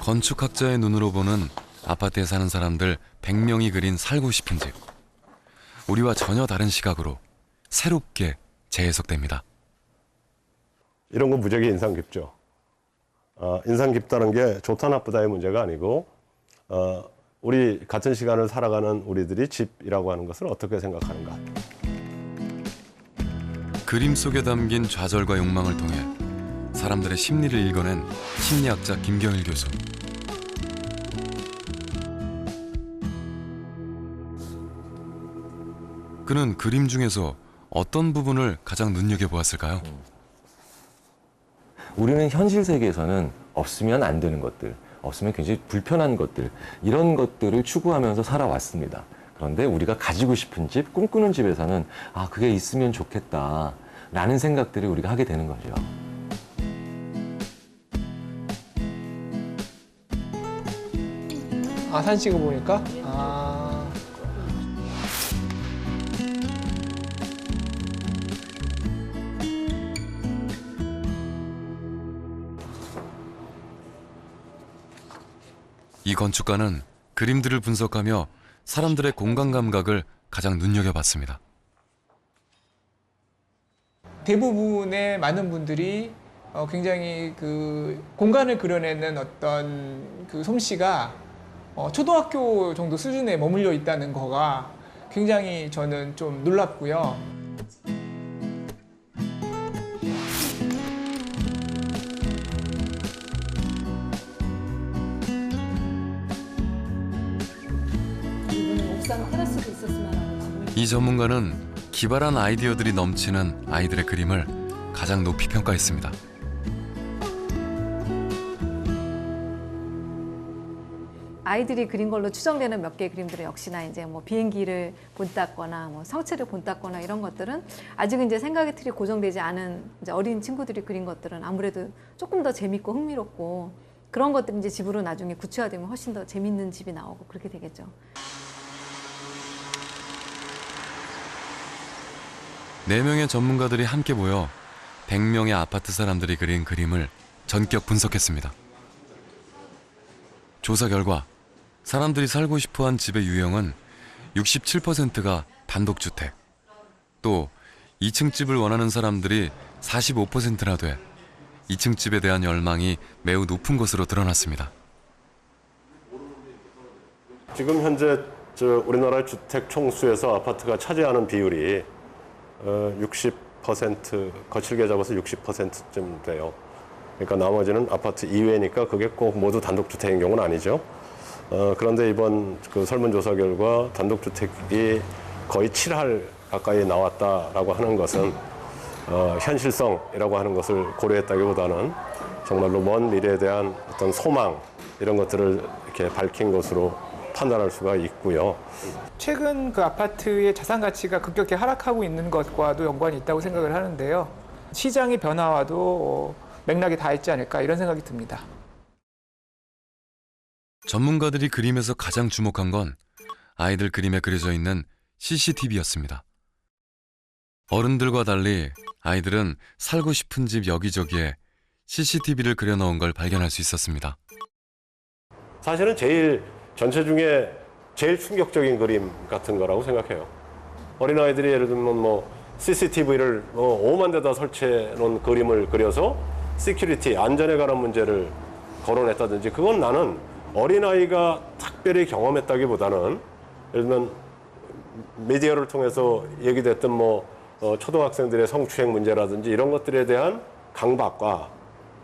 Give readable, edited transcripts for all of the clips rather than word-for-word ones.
건축학자의 눈으로 보는 아파트에 사는 사람들 100명이 그린 살고 싶은 집. 우리와 전혀 다른 시각으로 새롭게 재해석됩니다. 이런 건 무지하게 인상 깊죠. 인상 깊다는 게 좋다 나쁘다의 문제가 아니고 우리 같은 시간을 살아가는 우리들이 집이라고 하는 것을 어떻게 생각하는가. 그림 속에 담긴 좌절과 욕망을 통해 사람들의 심리를 읽어낸 심리학자 김경일 교수. 그는 그림 중에서 어떤 부분을 가장 눈여겨보았을까요? 우리는 현실 세계에서는 없으면 안 되는 것들, 없으면 굉장히 불편한 것들, 이런 것들을 추구하면서 살아왔습니다. 그런데 우리가 가지고 싶은 집, 꿈꾸는 집에서는 그게 있으면 좋겠다라는 생각들을 우리가 하게 되는 거죠. 사진 찍어보니까? 이 건축가는 그림들을 분석하며 사람들의 공간 감각을 가장 눈여겨봤습니다. 대부분의 많은 분들이 굉장히 그 공간을 그려내는 어떤 그 솜씨가 초등학교 정도 수준에 머물러 있다는 거가 굉장히 저는 좀 놀랍고요. 옥상 테라스도 있었으면 하는 이 전문가는 기발한 아이디어들이 넘치는 아이들의 그림을 가장 높이 평가했습니다. 아이들이 그린 걸로 추정되는 몇 개의 그림들은 역시나 이제 뭐 비행기를 본땄거나 뭐 성체를 본땄거나 이런 것들은 아직은 이제 생각의 틀이 고정되지 않은 이제 어린 친구들이 그린 것들은 아무래도 조금 더 재밌고 흥미롭고 그런 것들이 이제 집으로 나중에 구체화되면 훨씬 더 재밌는 집이 나오고 그렇게 되겠죠. 네 명의 전문가들이 함께 모여 100명의 아파트 사람들이 그린 그림을 전격 분석했습니다. 조사 결과 사람들이 살고 싶어한 집의 유형은 67%가 단독주택, 또 2층 집을 원하는 사람들이 45%나 돼 2층 집에 대한 열망이 매우 높은 것으로 드러났습니다. 지금 현재 우리나라 주택 총수에서 아파트가 차지하는 비율이 60%, 거칠게 잡아서 60%쯤 돼요. 그러니까 나머지는 아파트 이외니까 그게 꼭 모두 단독주택인 경우는 아니죠. 그런데 이번 그 설문조사 결과 단독주택이 거의 7할 가까이 나왔다라고 하는 것은 현실성이라고 하는 것을 고려했다기보다는 정말로 먼 미래에 대한 어떤 소망 이런 것들을 이렇게 밝힌 것으로 판단할 수가 있고요. 최근 그 아파트의 자산 가치가 급격히 하락하고 있는 것과도 연관이 있다고 생각을 하는데요. 시장의 변화와도 맥락이 다 있지 않을까 이런 생각이 듭니다. 전문가들이 그림에서 가장 주목한 건 아이들 그림에 그려져 있는 CCTV였습니다. 어른들과 달리 아이들은 살고 싶은 집 여기저기에 CCTV를 그려넣은 걸 발견할 수 있었습니다. 사실은 전체 중에 제일 충격적인 그림 같은 거라고 생각해요. 어린아이들이 예를 들면 뭐 CCTV를 5만 대다 설치해 놓은 그림을 그려서 시큐리티, 안전에 관한 문제를 거론했다든지 그건 나는 어린아이가 특별히 경험했다기보다는 예를 들면 미디어를 통해서 얘기됐던 초등학생들의 성추행 문제라든지 이런 것들에 대한 강박과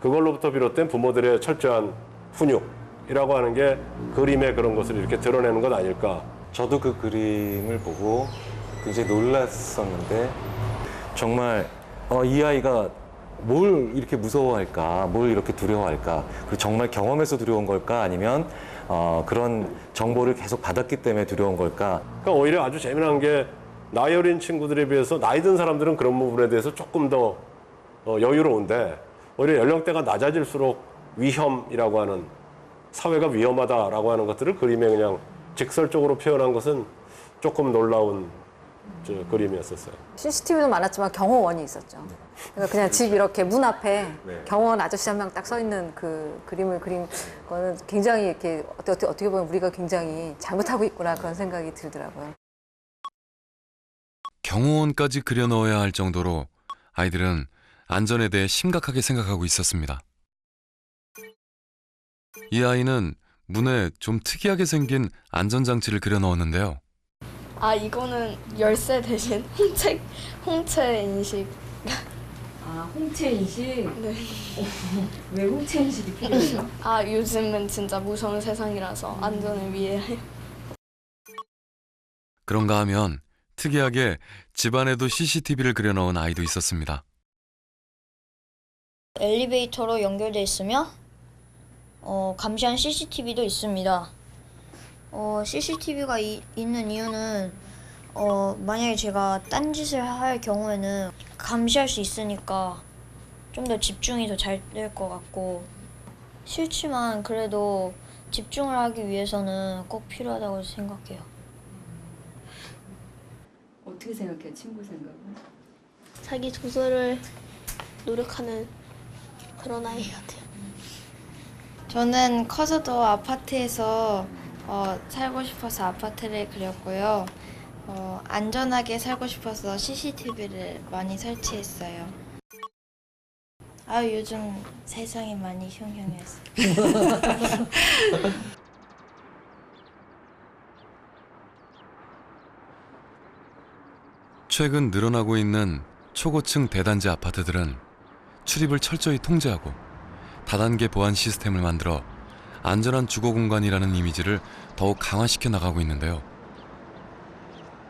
그걸로부터 비롯된 부모들의 철저한 훈육이라고 하는 게 그림의 그런 것을 이렇게 드러내는 것 아닐까. 저도 그 그림을 보고 굉장히 놀랐었는데 정말 이 아이가 뭘 이렇게 무서워할까, 뭘 이렇게 두려워할까, 그리고 정말 경험해서 두려운 걸까, 아니면 그런 정보를 계속 받았기 때문에 두려운 걸까. 그러니까 오히려 아주 재미난 게 나이 어린 친구들에 비해서 나이 든 사람들은 그런 부분에 대해서 조금 더 여유로운데 오히려 연령대가 낮아질수록 위험이라고 하는, 사회가 위험하다라고 하는 것들을 그림에 그냥 직설적으로 표현한 것은 조금 놀라운 저 그림이었었어요. CCTV도 많았지만 경호원이 있었죠. 그러니까 그냥 집 이렇게 문 앞에 네. 경호원 아저씨 한 명 딱 서 있는 그 그림을 그린 거는 굉장히 이렇게 어떻게 보면 우리가 굉장히 잘못하고 있구나 그런 생각이 들더라고요. 경호원까지 그려 넣어야 할 정도로 아이들은 안전에 대해 심각하게 생각하고 있었습니다. 이 아이는 문에 좀 특이하게 생긴 안전장치를 그려 넣었는데요. 아, 이거는 열쇠 대신 홍채 인식. 아, 홍채 인식? 네. 왜 홍채 인식이 필요해요? 아, 요즘은 진짜 무서운 세상이라서 안전을 위해. 그런가 하면 특이하게 집안에도 CCTV를 그려 넣은 아이도 있었습니다. 엘리베이터로 연결돼 있으며 감시한 CCTV도 있습니다. CCTV가 있는 이유는 만약에 제가 딴짓을 할 경우에는 감시할 수 있으니까 좀 더 집중이 더 잘 될 것 같고 싫지만 그래도 집중을 하기 위해서는 꼭 필요하다고 생각해요. 어떻게 생각해요, 친구 생각은? 자기 조절을 노력하는 그런 아이 같아요. 저는 커서도 아파트에서 살고 싶어서 아파트를 그렸고요. 안전하게 살고 싶어서 CCTV를 많이 설치했어요. 요즘 세상이 많이 흉흉해서. 최근 늘어나고 있는 초고층 대단지 아파트들은 출입을 철저히 통제하고 다단계 보안 시스템을 만들어 안전한 주거 공간이라는 이미지를 더욱 강화시켜 나가고 있는데요.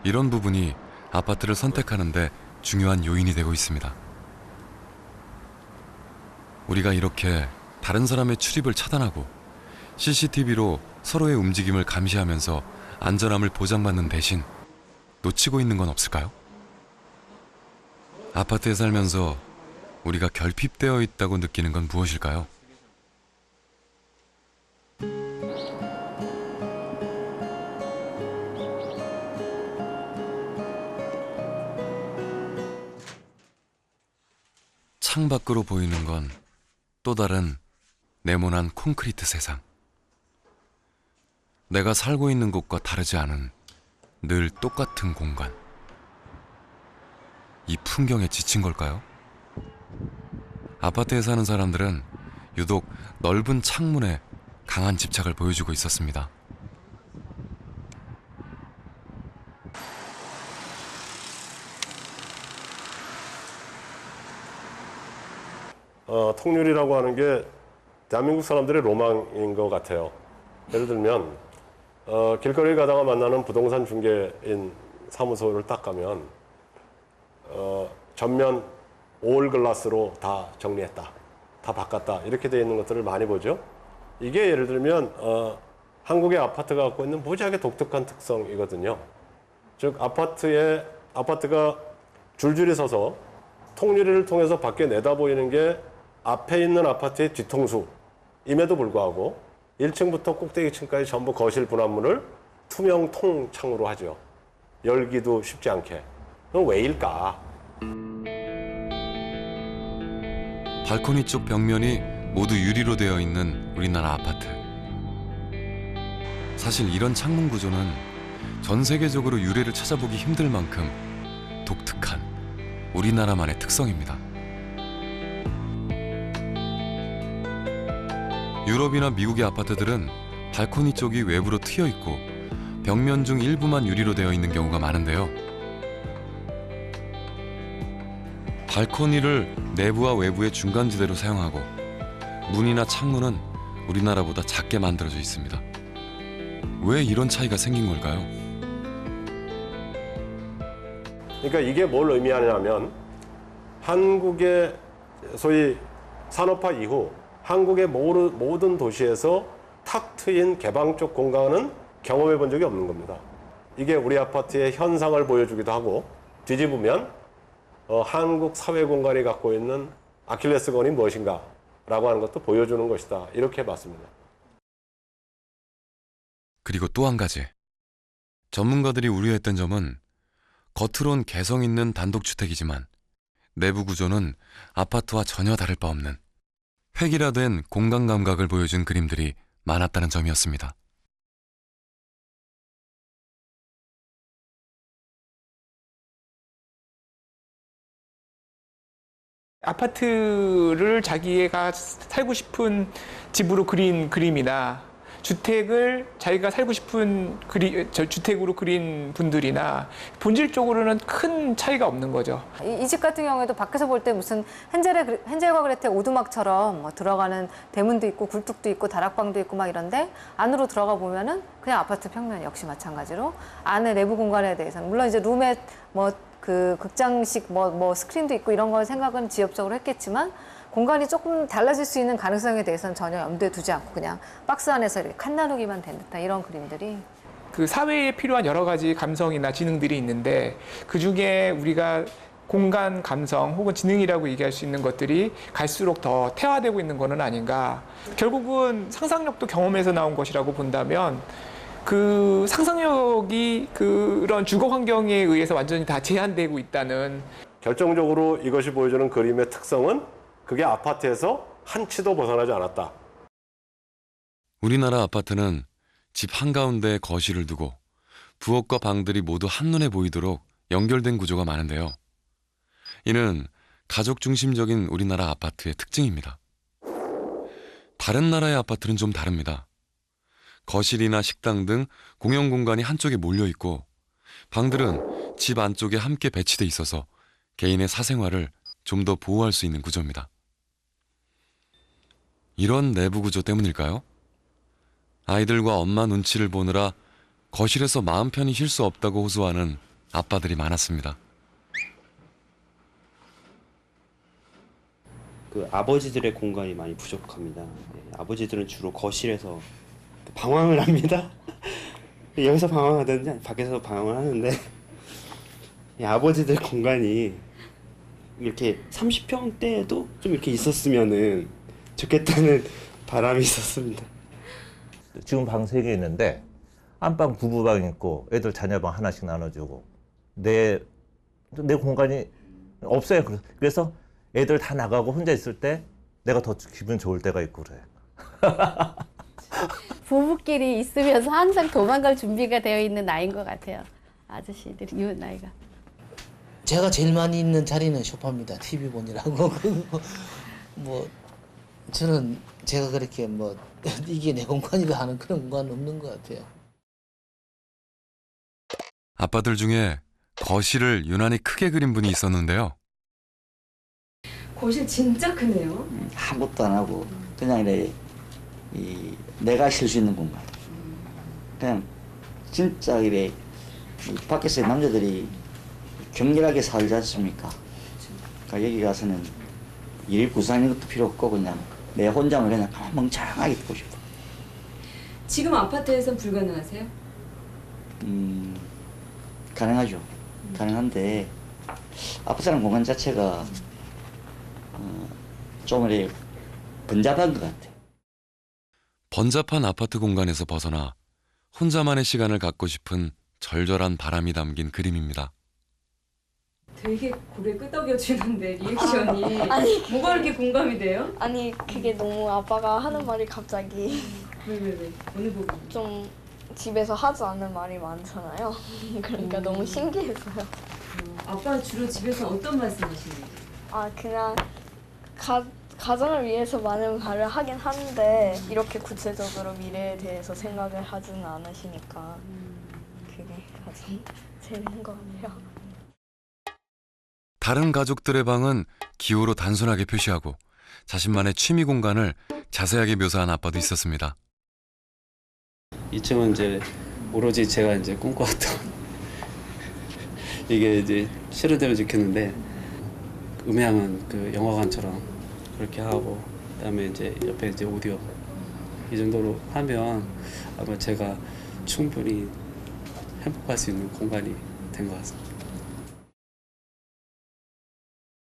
이런 부분이 아파트를 선택하는데 중요한 요인이 되고 있습니다. 우리가 이렇게 다른 사람의 출입을 차단하고 CCTV로 서로의 움직임을 감시하면서 안전함을 보장받는 대신 놓치고 있는 건 없을까요? 아파트에 살면서 우리가 결핍되어 있다고 느끼는 건 무엇일까요? 창밖으로 보이는 건 또 다른 네모난 콘크리트 세상. 내가 살고 있는 곳과 다르지 않은 늘 똑같은 공간. 이 풍경에 지친 걸까요? 아파트에 사는 사람들은 유독 넓은 창문에 강한 집착을 보여주고 있었습니다. 통유리라고 하는 게 대한민국 사람들의 로망인 것 같아요. 예를 들면 길거리 가다가 만나는 부동산 중개인 사무소를 딱 가면 전면 올 글라스로 다 정리했다, 다 바꿨다 이렇게 되어 있는 것들을 많이 보죠. 이게 예를 들면 한국의 아파트가 갖고 있는 무지하게 독특한 특성이거든요. 즉 아파트가 줄줄이 서서 통유리를 통해서 밖에 내다보이는 게 앞에 있는 아파트의 뒤통수임에도 불구하고 1층부터 꼭대기층까지 전부 거실 분화문을 투명 통창으로 하죠. 열기도 쉽지 않게. 그럼 왜일까? 발코니 쪽 벽면이 모두 유리로 되어 있는 우리나라 아파트. 사실 이런 창문 구조는 전 세계적으로 유래를 찾아보기 힘들 만큼 독특한 우리나라만의 특성입니다. 유럽이나 미국의 아파트들은 발코니 쪽이 외부로 트여 있고 벽면 중 일부만 유리로 되어 있는 경우가 많은데요. 발코니를 내부와 외부의 중간지대로 사용하고 문이나 창문은 우리나라보다 작게 만들어져 있습니다. 왜 이런 차이가 생긴 걸까요? 그러니까 이게 뭘 의미하냐면 한국의 소위 산업화 이후 한국의 모든 도시에서 탁 트인 개방 쪽 공간은 경험해 본 적이 없는 겁니다. 이게 우리 아파트의 현상을 보여주기도 하고 뒤집으면 한국 사회 공간이 갖고 있는 아킬레스건이 무엇인가 라고 하는 것도 보여주는 것이다. 이렇게 봤습니다. 그리고 또 한 가지. 전문가들이 우려했던 점은 겉으론 개성 있는 단독주택이지만 내부 구조는 아파트와 전혀 다를 바 없는 획일화된 공간 감각을 보여준 그림들이 많았다는 점이었습니다. 아파트를 자기가 살고 싶은 집으로 그린 그림이나 주택을 자기가 살고 싶은 주택으로 그린 분들이나 본질적으로는 큰 차이가 없는 거죠. 이 집 같은 경우에도 밖에서 볼 때 무슨 헨젤과 그레텔 오두막처럼 뭐 들어가는 대문도 있고 굴뚝도 있고 다락방도 있고 막 이런데 안으로 들어가 보면은 그냥 아파트 평면 역시 마찬가지로 안에 내부 공간에 대해서는 물론 이제 룸에 뭐 그 극장식 뭐 스크린도 있고 이런 걸 생각은 지엽적으로 했겠지만 공간이 조금 달라질 수 있는 가능성에 대해서는 전혀 염두에 두지 않고 그냥 박스 안에서 이렇게 칸 나누기만 된 듯한 이런 그림들이 그 사회에 필요한 여러 가지 감성이나 지능들이 있는데 그 중에 우리가 공간 감성 혹은 지능이라고 얘기할 수 있는 것들이 갈수록 더 태화되고 있는 것은 아닌가. 결국은 상상력도 경험에서 나온 것이라고 본다면 그 상상력이 그런 주거 환경에 의해서 완전히 다 제한되고 있다는. 결정적으로 이것이 보여주는 그림의 특성은 그게 아파트에서 한 치도 벗어나지 않았다. 우리나라 아파트는 집 한가운데에 거실을 두고 부엌과 방들이 모두 한눈에 보이도록 연결된 구조가 많은데요. 이는 가족 중심적인 우리나라 아파트의 특징입니다. 다른 나라의 아파트는 좀 다릅니다. 거실이나 식당 등 공용 공간이 한쪽에 몰려 있고 방들은 집 안쪽에 함께 배치돼 있어서 개인의 사생활을 좀 더 보호할 수 있는 구조입니다. 이런 내부 구조 때문일까요? 아이들과 엄마 눈치를 보느라 거실에서 마음 편히 쉴 수 없다고 호소하는 아빠들이 많았습니다. 그 아버지들의 공간이 많이 부족합니다. 아버지들은 주로 거실에서 방황을 합니다. 여기서 방황하든지 밖에서 방황을 하는데 아버지들 공간이 이렇게 30평대에도 좀 이렇게 있었으면은 좋겠다는 바람이 있었습니다. 지금 방 3개 있는데 안방 부부방 있고 애들 자녀방 하나씩 나눠주고 내 공간이 없어요. 그래서 애들 다 나가고 혼자 있을 때 내가 더 기분 좋을 때가 있고 그래. 부부끼리 있으면서 항상 도망갈 준비가 되어 있는 나이인 것 같아요. 아저씨들이 이 나이가. 제가 제일 많이 있는 자리는 소파입니다. TV 보느라고. 뭐 저는 제가 그렇게 뭐 이게 내 공간이다 하는 그런 공간은 없는 것 같아요. 아빠들 중에 거실을 유난히 크게 그린 분이 있었는데요. 거실 진짜 크네요. 아무것도 안 하고 그냥 이래 내가 쉴 수 있는 공간. 그냥 진짜 이래 밖에서 남자들이 격렬하게 살지 않습니까? 그러니까 여기 가서는 일 구상하는 것도 필요 없고 그냥 내 혼자만 그냥 멍청하게 있고 싶어. 지금 아파트에선 불가능하세요? 가능하죠. 가능한데 아파트라는 공간 자체가 좀 이렇게 번잡한 것 같아요. 번잡한 아파트 공간에서 벗어나 혼자만의 시간을 갖고 싶은 절절한 바람이 담긴 그림입니다. 되게 고개 끄덕여주는데 리액션이 아니, 뭐가 이렇게 공감이 돼요? 아니 그게 너무 아빠가 하는 말이 갑자기 왜? 어느 부분? 좀 집에서 하지 않는 말이 많잖아요. 그러니까 너무 신기했어요. 아빠는 주로 집에서 어떤 말씀하시는 거예요? 아 그냥 가정을 위해서 많은 말을 하긴 하는데 이렇게 구체적으로 미래에 대해서 생각을 하지는 않으시니까 그게 가장 재밌는 것 같아요. 다른 가족들의 방은 기호로 단순하게 표시하고 자신만의 취미 공간을 자세하게 묘사한 아빠도 있었습니다. 2층은 이제 오로지 제가 이제 꿈꿔왔던 이게 이제 실효대로 지켰는데 음향은 그 영화관처럼 그렇게 하고 그다음에 이제 옆에 이제 오디오 이 정도로 하면 아마 제가 충분히 행복할 수 있는 공간이 된 것 같습니다.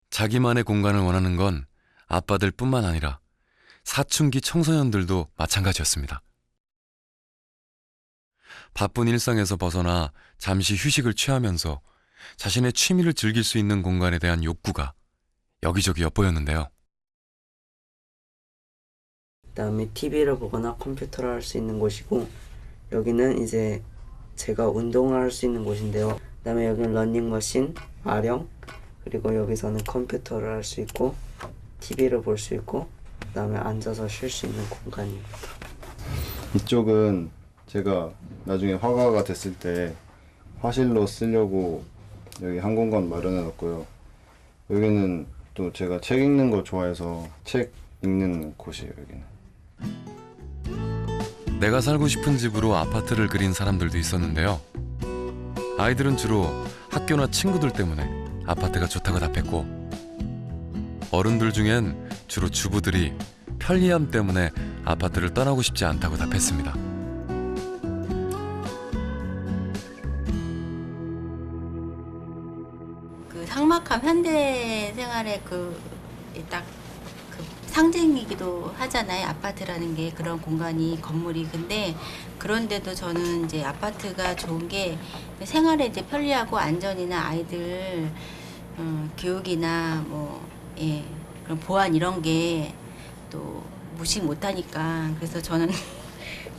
자기만의 공간을 원하는 건 아빠들뿐만 아니라 사춘기 청소년들도 마찬가지였습니다. 바쁜 일상에서 벗어나 잠시 휴식을 취하면서 자신의 취미를 즐길 수 있는 공간에 대한 욕구가 여기저기 엿보였는데요. 그다음에 TV를 보거나 컴퓨터를 할 수 있는 곳이고, 여기는 이제 제가 운동을 할 수 있는 곳인데요. 그다음에 여기는 러닝머신, 아령, 그리고 여기서는 컴퓨터를 할 수 있고 TV를 볼 수 있고, 그다음에 앉아서 쉴 수 있는 공간입니다. 이쪽은 제가 나중에 화가가 됐을 때 화실로 쓰려고 여기 한 공간 마련해 놨고요. 여기는 또 제가 책 읽는 거 좋아해서 책 읽는 곳이에요, 여기는. 내가 살고 싶은 집으로 아파트를 그린 사람들도 있었는데요. 아이들은 주로 학교나 친구들 때문에 아파트가 좋다고 답했고, 어른들 중엔 주로 주부들이 편리함 때문에 아파트를 떠나고 싶지 않다고 답했습니다. 그 삭막한 현대 생활의 딱 상징이기도 하잖아요. 아파트라는 게 그런 공간이 건물이. 근데 그런데도 저는 이제 아파트가 좋은 게 생활에 이제 편리하고 안전이나 아이들 교육이나 그런 보안 이런 게 또 무시 못하니까, 그래서 저는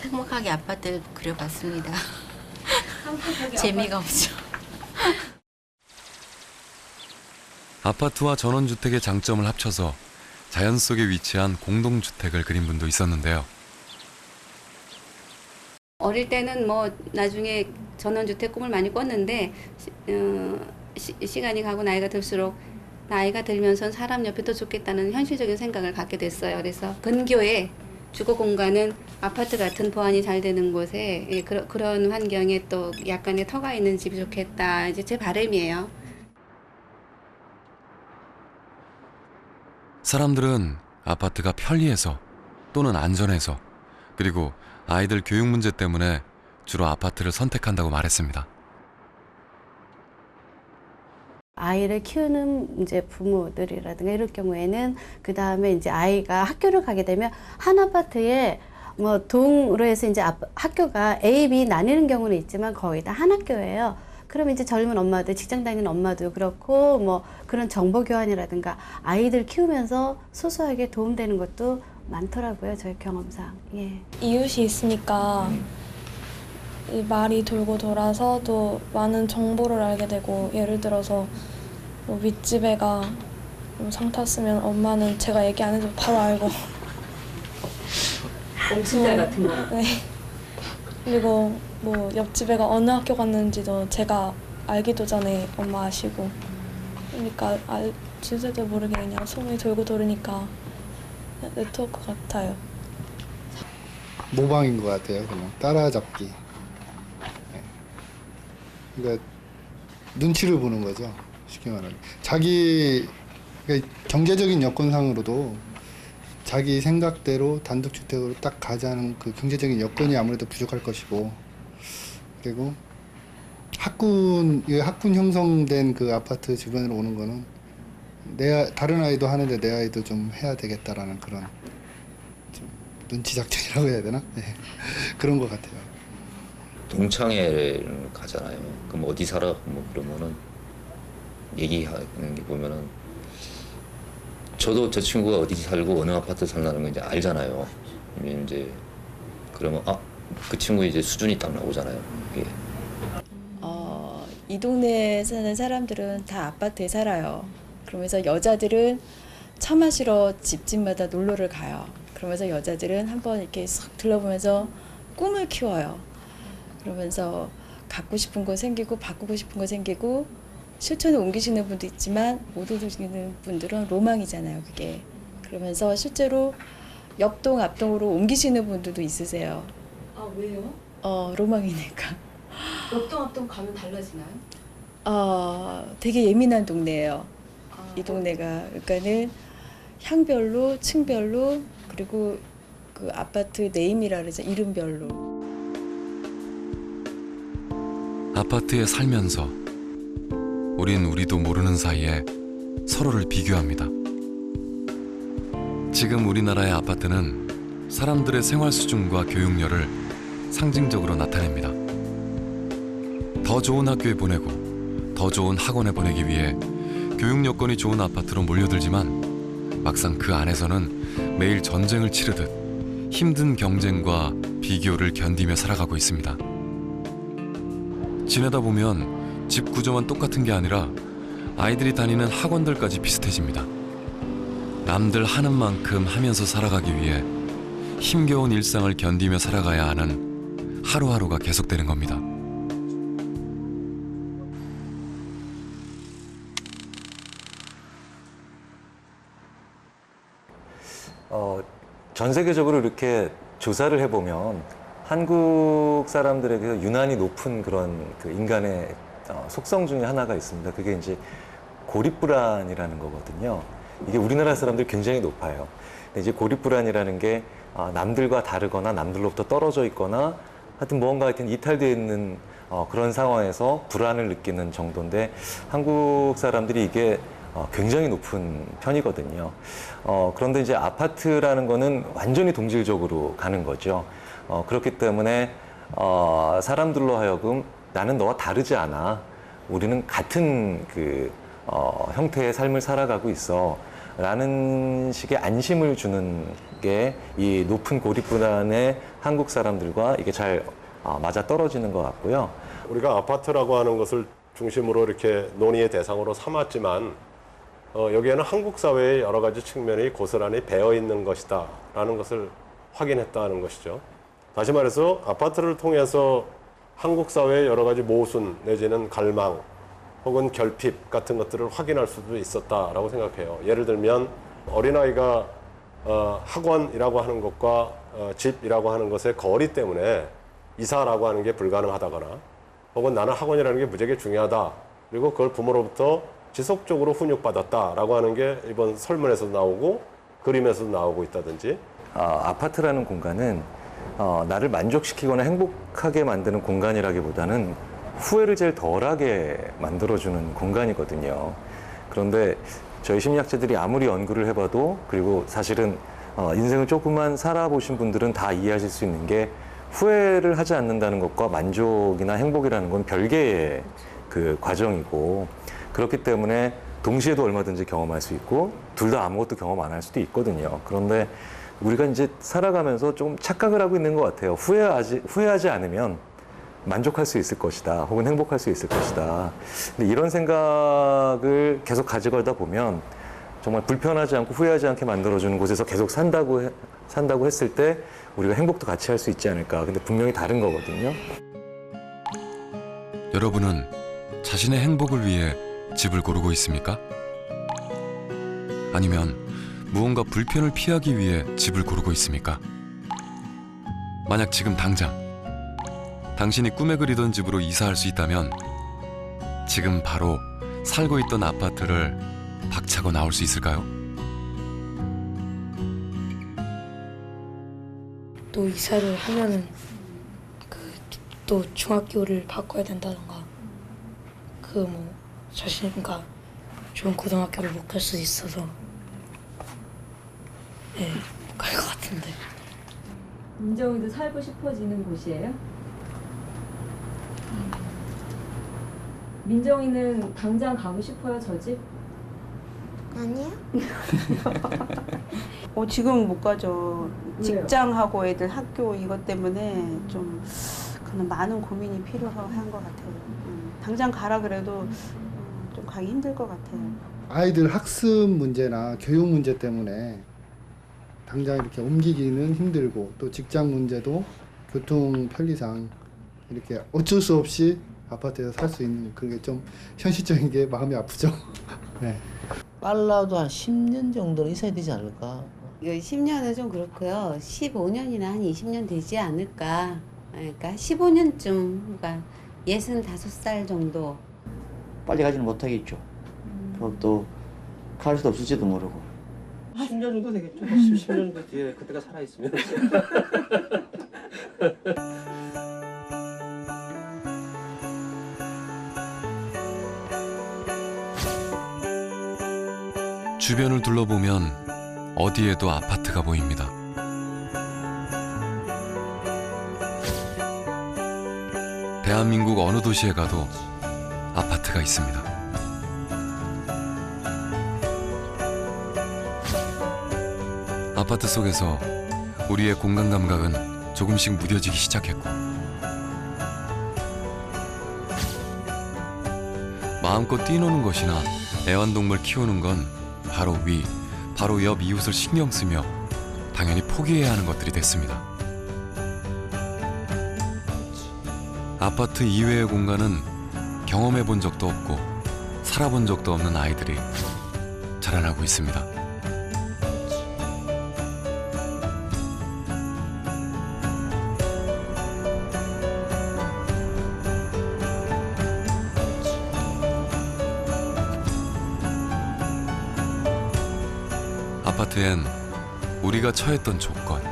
행복하게 아파트를 그려봤습니다. 재미가 없죠. 아파트와 전원주택의 장점을 합쳐서 자연 속에 위치한 공동주택을 그린 분도 있었는데요. 어릴 때는 뭐 나중에 전원주택 꿈을 많이 꿨는데 시간이 가고 나이가 들수록 나이가 들면서 사람 옆에 또 좋겠다는 현실적인 생각을 갖게 됐어요. 그래서 근교에 주거 공간은 아파트 같은 보안이 잘 되는 곳에 그런 환경에 또 약간의 터가 있는 집이 좋겠다. 이제 제 바람이에요. 사람들은 아파트가 편리해서 또는 안전해서, 그리고 아이들 교육 문제 때문에 주로 아파트를 선택한다고 말했습니다. 아이를 키우는 이제 부모들이라든가 이럴 경우에는 그 다음에 이제 아이가 학교를 가게 되면 한 아파트에 뭐 동으로 해서 이제 학교가 A, B 나뉘는 경우는 있지만 거의 다 한 학교예요. 그러면 이제 젊은 엄마들, 직장 다니는 엄마도 그렇고 뭐 그런 정보 교환이라든가 아이들 키우면서 소소하게 도움되는 것도 많더라고요, 저희 경험상. 예. 이웃이 있으니까 이 말이 돌고 돌아서 또 많은 정보를 알게 되고, 예를 들어서 뭐 윗집애가 상 탔으면 엄마는 제가 얘기 안 해도 바로 알고. 엄친딸 같은 거. 네. 그리고 뭐 옆집애가 어느 학교 갔는지도 제가 알기도 전에 엄마 아시고. 그러니까 주제도 모르게 그냥 소문이 돌고 돌으니까 네트워크 같아요. 모방인 것 같아요. 그냥 따라잡기. 그러니까 눈치를 보는 거죠. 쉽게 말하면 자기 그러니까 경제적인 여건상으로도 자기 생각대로 단독주택으로 딱 가자는 그 경제적인 여건이 아무래도 부족할 것이고, 그리고 학군 형성된 그 아파트 주변으로 오는 거는 다른 아이도 하는데 내 아이도 좀 해야 되겠다라는 그런 좀 눈치 작전이라고 해야 되나? 네. 그런 것 같아요. 동창회를 가잖아요. 그럼 어디 살아? 뭐 그러면은 얘기하는 게 보면은 저도 저 친구가 어디 살고 어느 아파트 살라는 거 이제 알잖아요. 이제 그러면 그 친구 이제 수준이 딱 나오잖아요. 그게. 이 동네에 사는 사람들은 다 아파트에 살아요. 그러면서 여자들은 차 마시러 집집마다 놀러를 가요. 그러면서 여자들은 한번 이렇게 싹 둘러보면서 꿈을 키워요. 그러면서 갖고 싶은 거 생기고 바꾸고 싶은 거 생기고 실천에 옮기시는 분도 있지만 못 옮기시는 분들은 로망이잖아요, 그게. 그러면서 실제로 옆동 앞동으로 옮기시는 분들도 있으세요. 아, 왜요? 로망이니까. 옆동 앞동 가면 달라지나요? 되게 예민한 동네예요. 이 동네가. 그러니까는 향별로, 층별로, 그리고 그 아파트 네임이라 그러죠. 이름별로. 아파트에 살면서 우린 우리도 모르는 사이에 서로를 비교합니다. 지금 우리나라의 아파트는 사람들의 생활 수준과 교육열을 상징적으로 나타냅니다. 더 좋은 학교에 보내고 더 더 좋은 학원에 보내기 위해 교육 여건이 좋은 아파트로 몰려들지만 막상 그 안에서는 매일 전쟁을 치르듯 힘든 경쟁과 비교를 견디며 살아가고 있습니다. 지내다 보면 집 구조만 똑같은 게 아니라 아이들이 다니는 학원들까지 비슷해집니다. 남들 하는 만큼 하면서 살아가기 위해 힘겨운 일상을 견디며 살아가야 하는 하루하루가 계속되는 겁니다. 전 세계적으로 이렇게 조사를 해보면 한국 사람들에게 유난히 높은 그런 그 인간의 속성 중에 하나가 있습니다. 그게 이제 고립불안이라는 거거든요. 이게 우리나라 사람들 굉장히 높아요. 근데 이제 고립불안이라는 게 남들과 다르거나 남들로부터 떨어져 있거나 하여튼 뭔가 하여튼 이탈되어 있는 그런 상황에서 불안을 느끼는 정도인데 한국 사람들이 이게 굉장히 높은 편이거든요. 그런데 이제 아파트라는 거는 완전히 동질적으로 가는 거죠. 그렇기 때문에 사람들로 하여금 나는 너와 다르지 않아. 우리는 같은 그 형태의 삶을 살아가고 있어. 라는 식의 안심을 주는 게 이 높은 고립불안의 한국 사람들과 이게 잘 맞아 떨어지는 것 같고요. 우리가 아파트라고 하는 것을 중심으로 이렇게 논의의 대상으로 삼았지만 여기에는 한국 사회의 여러 가지 측면이 고스란히 배어 있는 것이다 라는 것을 확인했다는 것이죠. 다시 말해서 아파트를 통해서 한국 사회의 여러 가지 모순 내지는 갈망 혹은 결핍 같은 것들을 확인할 수도 있었다라고 생각해요. 예를 들면 어린아이가 학원이라고 하는 것과 집이라고 하는 것의 거리 때문에 이사라고 하는 게 불가능하다거나 혹은 나는 학원이라는 게 무지하게 중요하다. 그리고 그걸 부모로부터 지속적으로 훈육받았다라고 하는 게 이번 설문에서도 나오고 그림에서도 나오고 있다든지. 아파트라는 공간은 나를 만족시키거나 행복하게 만드는 공간이라기보다는 후회를 제일 덜하게 만들어주는 공간이거든요. 그런데 저희 심리학자들이 아무리 연구를 해봐도 그리고 사실은 인생을 조금만 살아보신 분들은 다 이해하실 수 있는 게 후회를 하지 않는다는 것과 만족이나 행복이라는 건 별개의 그 과정이고 그렇기 때문에 동시에도 얼마든지 경험할 수 있고 둘 다 아무것도 경험 안 할 수도 있거든요. 그런데 우리가 이제 살아가면서 좀 착각을 하고 있는 것 같아요. 후회하지 않으면 만족할 수 있을 것이다. 혹은 행복할 수 있을 것이다. 근데 이런 생각을 계속 가져가다 보면 정말 불편하지 않고 후회하지 않게 만들어주는 곳에서 계속 산다고 했을 때 우리가 행복도 같이 할 수 있지 않을까. 근데 분명히 다른 거거든요. 여러분은 자신의 행복을 위해 집을 고르고 있습니까? 아니면 무언가 불편을 피하기 위해 집을 고르고 있습니까? 만약 지금 당장 당신이 꿈에 그리던 집으로 이사할 수 있다면 지금 바로 살고 있던 아파트를 박차고 나올 수 있을까요? 또 이사를 하면은 또 중학교를 바꿔야 된다던가 자신과 좋은 고등학교를 못 갈 수 있어서 못 갈 것 같은데. 민정이도 살고 싶어지는 곳이에요? 민정이는 당장 가고 싶어요, 저 집? 아니요. 지금 못 가죠. 왜요? 직장하고 애들 학교 이것 때문에 좀 그런 많은 고민이 필요한 것 같아요. 당장 가라 그래도 좀 가기 힘들 것 같아요. 아이들 학습 문제나 교육 문제 때문에 당장 이렇게 옮기기는 힘들고 또 직장 문제도 교통 편리상 이렇게 어쩔 수 없이 아파트에서 살 수 있는 그게 좀 현실적인 게 마음이 아프죠. 네. 빨라도 한 10년 정도는 있어야 되지 않을까? 10년은 좀 그렇고요. 15년이나 한 20년 되지 않을까. 그러니까 15년쯤, 그러니까 65살 정도. 빨리 가지는 못하겠죠. 그럼 또 갈 수도 없을지도 모르고. 10년 정도 되겠죠. 10년 정도 뒤에 그때가 살아있으면. 주변을 둘러보면 어디에도 아파트가 보입니다. 대한민국 어느 도시에 가도 아파트가 있습니다. 아파트 속에서 우리의 공간 감각은 조금씩 무뎌지기 시작했고, 마음껏 뛰노는 것이나 애완동물 키우는 건 바로 위, 바로 옆 이웃을 신경 쓰며 당연히 포기해야 하는 것들이 됐습니다. 아파트 이외의 공간은 경험해 본 적도 없고 살아본 적도 없는 아이들이 자라나고 있습니다. 아파트엔 우리가 처했던 조건,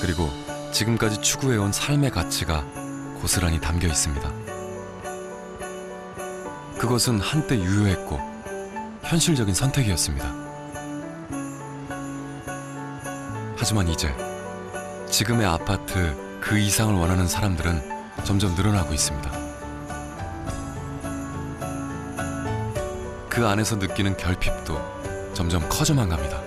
그리고 지금까지 추구해온 삶의 가치가 고스란히 담겨 있습니다. 그것은 한때 유효했고 현실적인 선택이었습니다. 하지만 이제 지금의 아파트 그 이상을 원하는 사람들은 점점 늘어나고 있습니다. 그 안에서 느끼는 결핍도 점점 커져만 갑니다.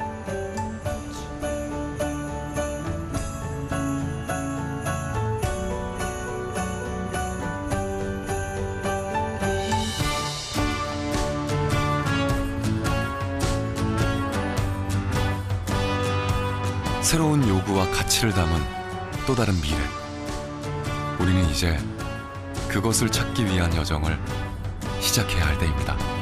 새로운 요구와 가치를 담은 또 다른 미래. 우리는 이제 그것을 찾기 위한 여정을 시작해야 할 때입니다.